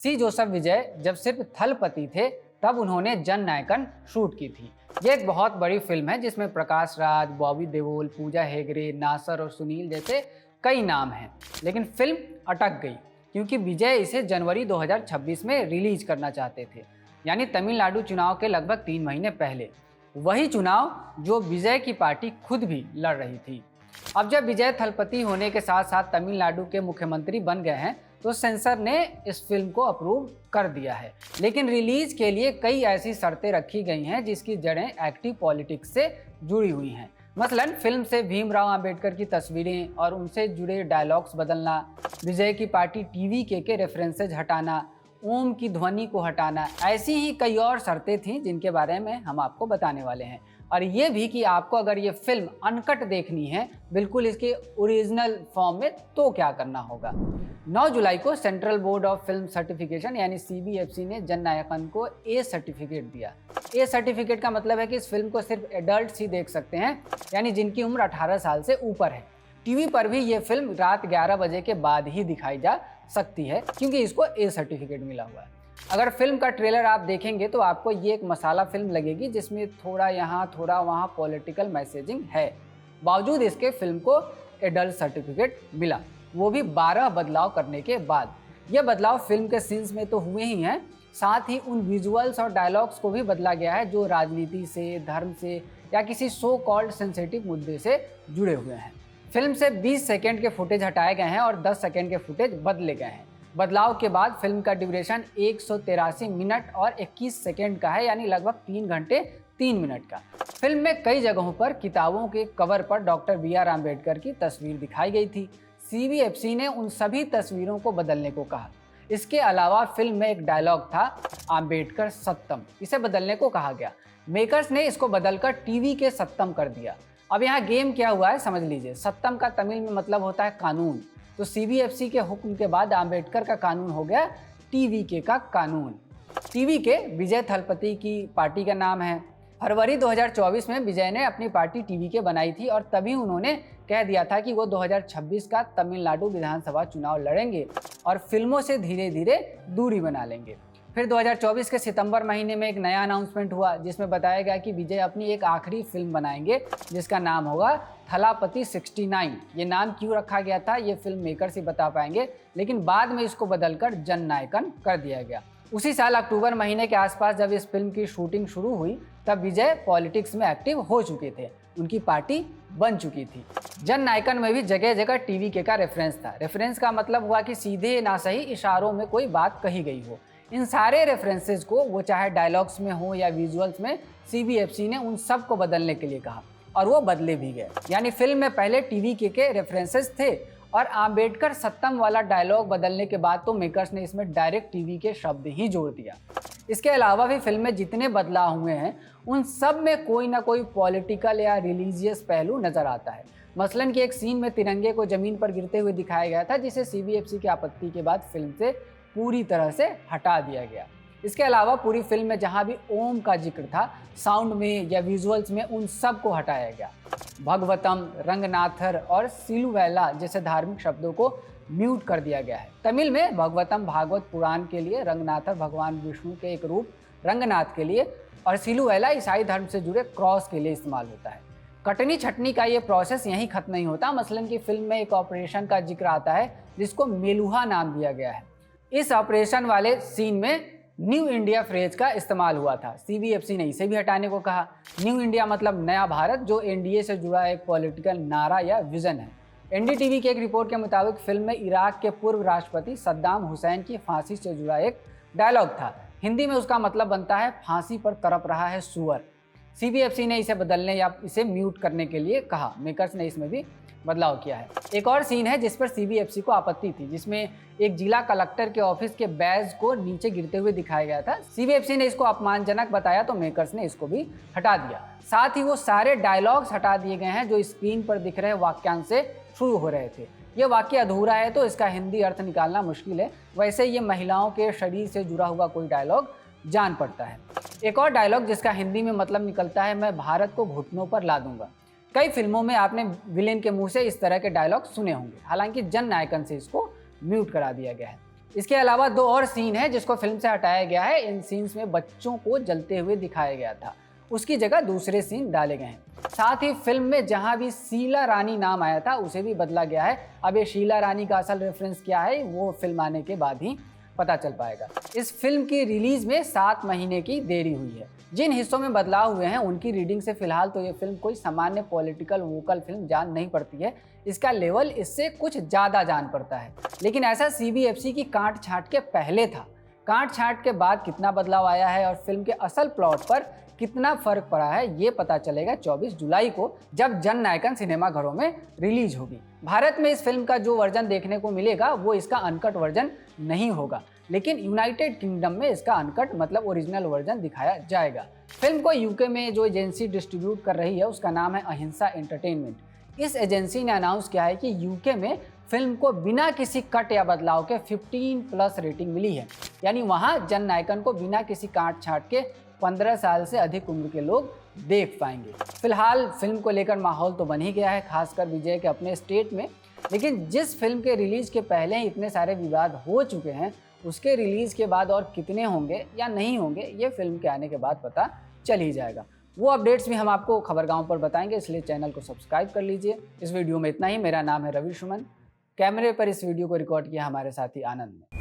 सी Joseph विजय जब सिर्फ थलपति थे तब उन्होंने जन नायकन शूट की थी। ये एक बहुत बड़ी फिल्म है जिसमें प्रकाश राज, बॉबी देओल, पूजा हेगड़े, नासर और सुनील जैसे कई नाम हैं। लेकिन फिल्म अटक गई क्योंकि विजय इसे जनवरी 2026 में रिलीज करना चाहते थे, यानी तमिलनाडु चुनाव के लगभग 3 महीने पहले। वही चुनाव जो विजय की पार्टी खुद भी लड़ रही थी। अब जब विजय थलपति होने के साथ साथ तमिलनाडु के मुख्यमंत्री बन गए हैं तो सेंसर ने इस फिल्म को अप्रूव कर दिया है। लेकिन रिलीज के लिए कई ऐसी शर्तें रखी गई हैं जिसकी जड़ें एक्टिव पॉलिटिक्स से जुड़ी हुई हैं। मसलन फिल्म से भीमराव अंबेडकर की तस्वीरें और उनसे जुड़े डायलॉग्स बदलना, विजय की पार्टी टीवी के रेफरेंसेज हटाना, ओम की ध्वनि को हटाना, ऐसी ही कई और शर्तें थीं जिनके बारे में हम आपको बताने वाले हैं। और ये भी कि आपको अगर ये फिल्म अनकट देखनी है, बिल्कुल इसके ओरिजिनल फॉर्म में, तो क्या करना होगा। 9 जुलाई को central board of film certification यानी CBFC ने जन नायकन को ए सर्टिफिकेट दिया। ए सर्टिफिकेट का मतलब है कि इस फिल्म को सिर्फ एडल्ट्स ही देख सकते हैं, यानी जिनकी उम्र 18 साल से ऊपर है। टीवी पर भी ये फिल्म रात 11 बजे के बाद ही दिखाई जा सकती है क्योंकि इसको ए सर्टिफिकेट मिला हुआ है। अगर फिल्म का ट्रेलर आप देखेंगे तो आपको ये एक मसाला फिल्म लगेगी जिसमें थोड़ा यहाँ थोड़ा वहाँ पॉलिटिकल मैसेजिंग है। बावजूद इसके फिल्म को एडल्ट सर्टिफिकेट मिला, वो भी 12 बदलाव करने के बाद। ये बदलाव फिल्म के सीन्स में तो हुए ही हैं, साथ ही उन विजुअल्स और डायलॉग्स को भी बदला गया है जो राजनीति से, धर्म से या किसी सो कॉल्ड सेंसिटिव मुद्दे से जुड़े हुए हैं। फिल्म से 20 सेकेंड के फुटेज हटाए गए हैं और 10 सेकेंड के फुटेज बदले गए हैं। बदलाव के बाद फिल्म का ड्यूरेशन 183 मिनट और 21 सेकेंड का है, यानी लगभग 3 घंटे 3 मिनट का। फिल्म में कई जगहों पर किताबों के कवर पर डॉक्टर BR अम्बेडकर की तस्वीर दिखाई गई थी। CBFC ने उन सभी तस्वीरों को बदलने को कहा। इसके अलावा फिल्म में एक डायलॉग था, अम्बेडकर सत्यम, इसे बदलने को कहा गया। मेकर्स ने इसको बदलकर टीवी के सत्यम कर दिया। अब यहाँ गेम क्या हुआ है समझ लीजिए। सत्यम का तमिल में मतलब होता है कानून, तो CBFC के हुक्म के बाद अम्बेडकर का कानून हो गया TVK का कानून। TVK विजय थलपति की पार्टी का नाम है। फरवरी 2024 में विजय ने अपनी पार्टी TVK बनाई थी और तभी उन्होंने कह दिया था कि वो 2026 का तमिलनाडु विधानसभा चुनाव लड़ेंगे और फिल्मों से धीरे धीरे दूरी बना लेंगे। फिर 2024 के सितंबर महीने में एक नया अनाउंसमेंट हुआ जिसमें बताया गया कि विजय अपनी एक आखिरी फिल्म बनाएंगे जिसका नाम होगा थलापति 69। ये नाम क्यों रखा गया था ये फिल्म मेकर्स ही बता पाएंगे, लेकिन बाद में इसको बदलकर जन नायकन कर दिया गया। उसी साल अक्टूबर महीने के आसपास जब इस फिल्म की शूटिंग शुरू हुई तब विजय पॉलिटिक्स में एक्टिव हो चुके थे, उनकी पार्टी बन चुकी थी। जन नायकन में भी जगह जगह TVK का रेफरेंस था। रेफरेंस का मतलब हुआ कि सीधे ना सही इशारों में कोई बात कही गई हो। इन सारे रेफरेंसेस को, वो चाहे डायलॉग्स में हो या विजुअल्स में, CBFC ने उन सब को बदलने के लिए कहा और वो बदले भी गए। यानी फिल्म में पहले TVK के रेफरेंसेस थे और अम्बेडकर सत्यम वाला डायलॉग बदलने के बाद तो मेकर्स ने इसमें डायरेक्ट TVK शब्द ही जोड़ दिया। इसके अलावा भी फिल्म में जितने बदलाव हुए हैं उन सब में कोई ना कोई पॉलिटिकल या रिलीजियस पहलू नजर आता है। मसलन कि एक सीन में तिरंगे को जमीन पर गिरते हुए दिखाया गया था जिसे CBFC की आपत्ति के बाद फिल्म से पूरी तरह से हटा दिया गया। इसके अलावा पूरी फिल्म में जहां भी ओम का जिक्र था, साउंड में या विजुअल्स में, उन सब को हटाया गया। भगवतम, रंगनाथर और सिलुवेला जैसे धार्मिक शब्दों को म्यूट कर दिया गया है। तमिल में भगवतम भागवत पुराण के लिए, रंगनाथर भगवान विष्णु के एक रूप रंगनाथ के लिए और सिलुवेला ईसाई धर्म से जुड़े क्रॉस के लिए इस्तेमाल होता है। कटनी छटनी का ये प्रोसेस यहीं खत्म नहीं होता। मसलन की फिल्म में एक ऑपरेशन का जिक्र आता है जिसको मेलुहा नाम दिया गया है। इस ऑपरेशन वाले सीन में न्यू इंडिया फ्रेज का इस्तेमाल हुआ था। CBFC ने इसे भी हटाने को कहा। न्यू इंडिया मतलब नया भारत, जो NDA से जुड़ा एक पॉलिटिकल नारा या विजन है। NDTV की एक रिपोर्ट के मुताबिक फिल्म में इराक के पूर्व राष्ट्रपति सद्दाम हुसैन की फांसी से जुड़ा एक डायलॉग था। हिंदी में उसका मतलब बनता है, फांसी पर तड़प रहा है सूअर। CBFC ने इसे बदलने या इसे म्यूट करने के लिए कहा। मेकर्स ने इसमें भी बदलाव किया है। एक और सीन है जिस पर CBFC को आपत्ति थी, जिसमें एक जिला कलेक्टर के ऑफिस के बैज को नीचे गिरते हुए दिखाया गया था। CBFC ने इसको अपमानजनक बताया तो मेकर्स ने इसको भी हटा दिया। साथ ही वो सारे डायलॉग्स हटा दिए गए हैं जो स्क्रीन पर दिख रहे वाक्यांश से शुरू हो रहे थे। ये वाक्य अधूरा है तो इसका हिंदी अर्थ निकालना मुश्किल है। वैसे ये महिलाओं के शरीर से जुड़ा हुआ कोई डायलॉग जान पड़ता है। एक और डायलॉग जिसका हिंदी में मतलब निकलता है, मैं भारत को घुटनों पर ला दूंगा। कई फिल्मों में आपने विलेन के मुंह से इस तरह के डायलॉग सुने होंगे। हालांकि जन नायकन से इसको म्यूट करा दिया गया है। इसके अलावा 2 और सीन है जिसको फिल्म से हटाया गया है। इन सीन्स में बच्चों को जलते हुए दिखाया गया था, उसकी जगह दूसरे सीन डाले गए हैं। साथ ही फिल्म में जहां भी शीला रानी नाम आया था उसे भी बदला गया है। अब ये शीला रानी का असल रेफरेंस क्या है वो फिल्म आने के बाद ही पता चल पाएगा। इस फिल्म की रिलीज में 7 महीने की देरी हुई है। जिन हिस्सों में बदलाव हुए हैं उनकी रीडिंग से फिलहाल तो ये फिल्म कोई सामान्य पॉलिटिकल वोकल फिल्म जान नहीं पड़ती है, इसका लेवल इससे कुछ ज़्यादा जान पड़ता है। लेकिन ऐसा CBFC की काट छांट के पहले था। काट छांट के बाद कितना बदलाव आया है और फिल्म के असल प्लॉट पर कितना फर्क पड़ा है ये पता चलेगा 24 जुलाई को, जब जननायकन सिनेमाघरों में रिलीज होगी। भारत में इस फिल्म का जो वर्जन देखने को मिलेगा वो इसका अनकट वर्जन नहीं होगा, लेकिन यूनाइटेड किंगडम में इसका अनकट मतलब ओरिजिनल वर्जन दिखाया जाएगा। फिल्म को यूके में जो एजेंसी डिस्ट्रीब्यूट कर रही है उसका नाम है अहिंसा एंटरटेनमेंट। इस एजेंसी ने अनाउंस किया है कि यूके में फिल्म को बिना किसी कट या बदलाव के 15+ रेटिंग मिली है, यानी वहाँ जननायकन को बिना किसी काट छांट के 15 साल से अधिक उम्र के लोग देख पाएंगे। फिलहाल फिल्म को लेकर माहौल तो बन ही गया है, खासकर विजय के अपने स्टेट में। लेकिन जिस फिल्म के रिलीज के पहले ही इतने सारे विवाद हो चुके हैं, उसके रिलीज के बाद और कितने होंगे या नहीं होंगे ये फिल्म के आने के बाद पता चल ही जाएगा। वो अपडेट्स भी हम आपको खबरगांव पर बताएंगे, इसलिए चैनल को सब्सक्राइब कर लीजिए। इस वीडियो में इतना ही। मेरा नाम है रवि सुमन। कैमरे पर इस वीडियो को रिकॉर्ड किया हमारे साथी आनंद ने।